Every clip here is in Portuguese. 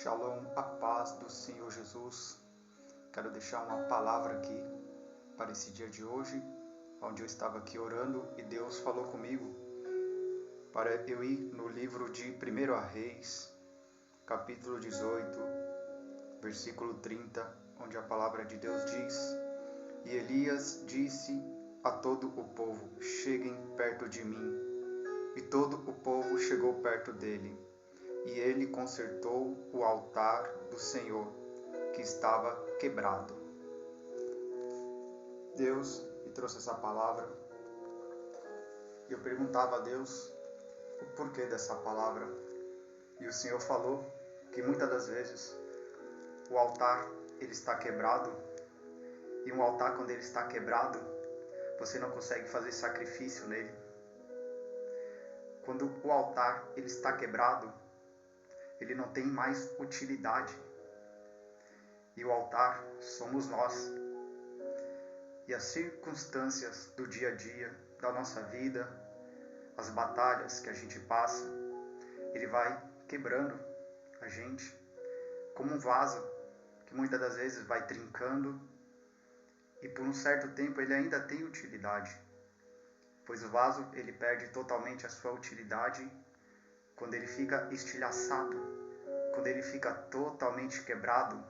Shalom, a paz do Senhor Jesus. Quero deixar uma palavra aqui para esse dia de hoje, onde eu estava aqui orando e Deus falou comigo para eu ir no livro de 1 Reis, capítulo 18, versículo 30, onde a palavra de Deus diz: E Elias disse a todo o povo: cheguem perto de mim. E todo o povo chegou perto dele. E ele consertou o altar do Senhor, que estava quebrado. Deus me trouxe essa palavra. E eu perguntava a Deus o porquê dessa palavra. E o Senhor falou que muitas das vezes o altar ele está quebrado. E um altar, quando ele está quebrado, você não consegue fazer sacrifício nele. Quando o altar ele está quebrado, ele não tem mais utilidade. E o altar somos nós. E as circunstâncias do dia a dia, da nossa vida, as batalhas que a gente passa, ele vai quebrando a gente, como um vaso que muitas das vezes vai trincando, e por um certo tempo ele ainda tem utilidade, pois o vaso ele perde totalmente a sua utilidade quando ele fica estilhaçado, quando ele fica totalmente quebrado.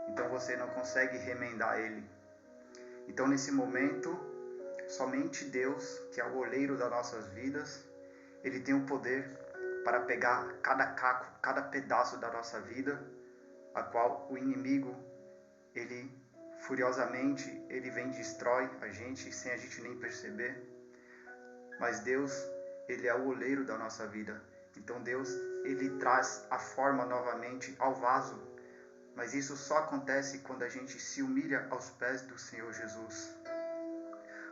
Então você não consegue remendar ele. Então nesse momento, somente Deus, que é o oleiro das nossas vidas, ele tem o poder para pegar cada caco, cada pedaço da nossa vida, a qual o inimigo, ele furiosamente, ele vem e destrói a gente sem a gente nem perceber. Mas Deus, ele é o oleiro da nossa vida. Então Deus, ele traz a forma novamente ao vaso. Mas isso só acontece quando a gente se humilha aos pés do Senhor Jesus.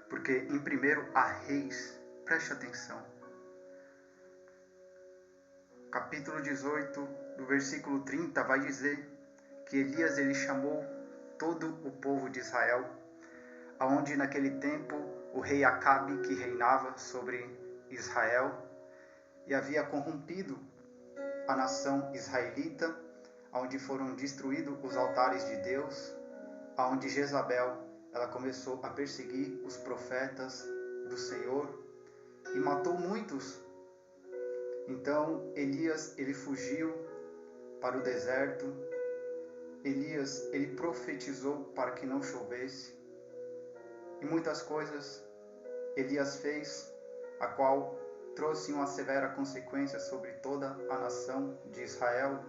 Porque em 1 Reis, preste atenção, capítulo 18, do versículo 30, vai dizer que Elias ele chamou todo o povo de Israel, aonde naquele tempo o rei Acabe, que reinava sobre Israel, e havia corrompido a nação israelita, onde foram destruídos os altares de Deus, onde Jezabel ela começou a perseguir os profetas do Senhor e matou muitos. Então Elias ele fugiu para o deserto. Elias ele profetizou para que não chovesse, e muitas coisas Elias fez, a qual trouxe uma severa consequência sobre toda a nação de Israel,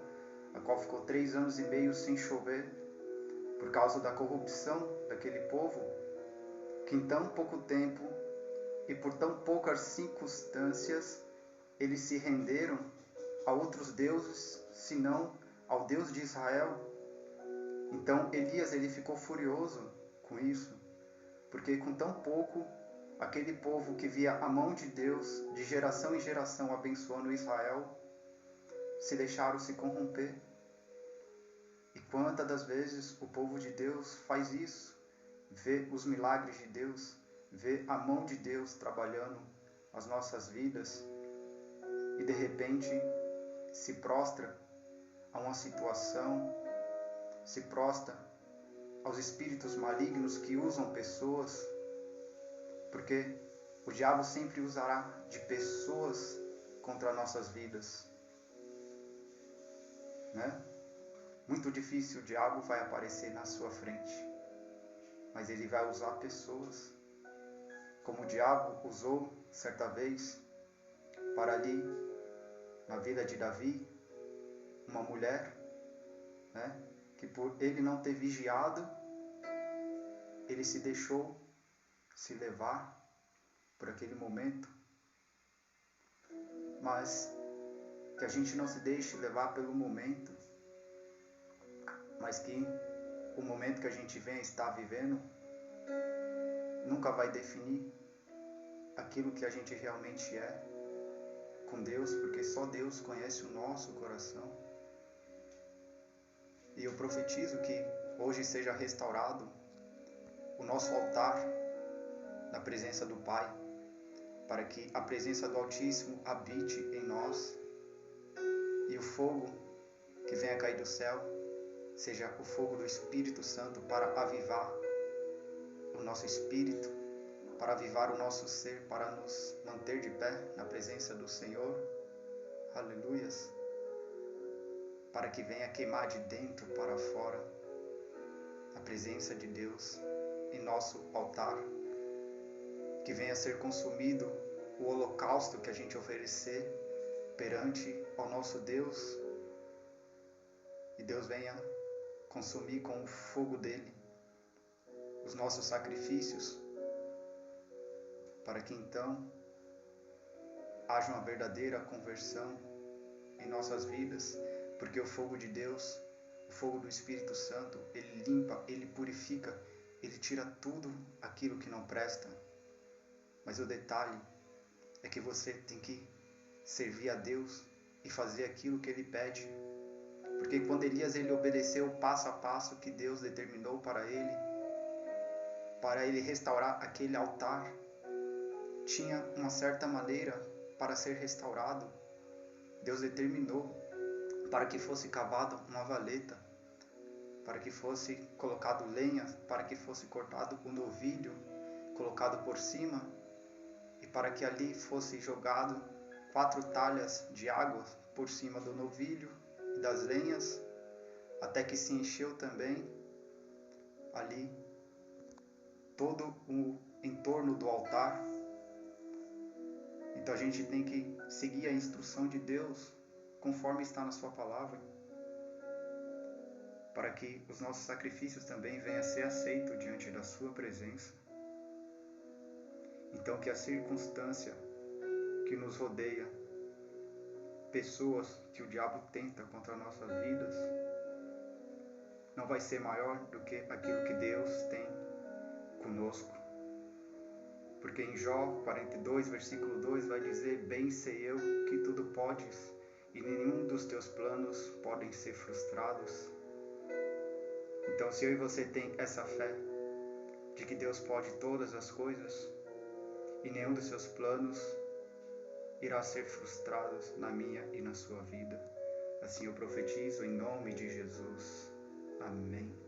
a qual ficou 3 anos e meio sem chover, por causa da corrupção daquele povo, que em tão pouco tempo e por tão poucas circunstâncias, eles se renderam a outros deuses, senão ao Deus de Israel. Então Elias ele ficou furioso com isso, porque com tão pouco, aquele povo que via a mão de Deus de geração em geração abençoando Israel, se deixaram se corromper. E quantas das vezes o povo de Deus faz isso, vê os milagres de Deus, vê a mão de Deus trabalhando as nossas vidas, e de repente se prostra a uma situação, se prostra aos espíritos malignos que usam pessoas, porque o diabo sempre usará de pessoas contra nossas vidas, né? Muito difícil o diabo vai aparecer na sua frente, mas ele vai usar pessoas, como o diabo usou certa vez para ali, na vida de Davi, uma mulher, né, que por ele não ter vigiado, ele se deixou se levar por aquele momento. Mas que a gente não se deixe levar pelo momento, mas que o momento que a gente vem estar vivendo nunca vai definir aquilo que a gente realmente é com Deus, porque só Deus conhece o nosso coração. E eu profetizo que hoje seja restaurado o nosso altar na presença do Pai, para que a presença do Altíssimo habite em nós, e o fogo que venha cair do céu seja o fogo do Espírito Santo para avivar o nosso espírito, para avivar o nosso ser, para nos manter de pé na presença do Senhor. Aleluias. Para que venha queimar de dentro para fora a presença de Deus em nosso altar. Que venha ser consumido o holocausto que a gente oferecer perante ao nosso Deus. E Deus venha consumir com o fogo dele os nossos sacrifícios, para que então haja uma verdadeira conversão em nossas vidas, porque o fogo de Deus, o fogo do Espírito Santo, ele limpa, ele purifica, ele tira tudo aquilo que não presta. Mas o detalhe é que você tem que servir a Deus e fazer aquilo que ele pede. Porque quando Elias ele obedeceu o passo a passo que Deus determinou para ele restaurar aquele altar, tinha uma certa maneira para ser restaurado. Deus determinou para que fosse cavado uma valeta, para que fosse colocado lenha, para que fosse cortado o novilho, colocado por cima, e para que ali fosse jogado 4 talhas de água por cima do novilho e das lenhas, até que se encheu também ali todo o entorno do altar. Então a gente tem que seguir a instrução de Deus conforme está na sua palavra, para que os nossos sacrifícios também venham a ser aceitos diante da sua presença. Então que a circunstância que nos rodeia, pessoas que o diabo tenta contra nossas vidas, não vai ser maior do que aquilo que Deus tem conosco. Porque em Jó 42, versículo 2 vai dizer: bem sei eu que tudo podes e nenhum dos teus planos podem ser frustrados. Então se eu e você tem essa fé de que Deus pode todas as coisas e nenhum dos seus planos irá ser frustrado na minha e na sua vida, assim eu profetizo em nome de Jesus. Amém.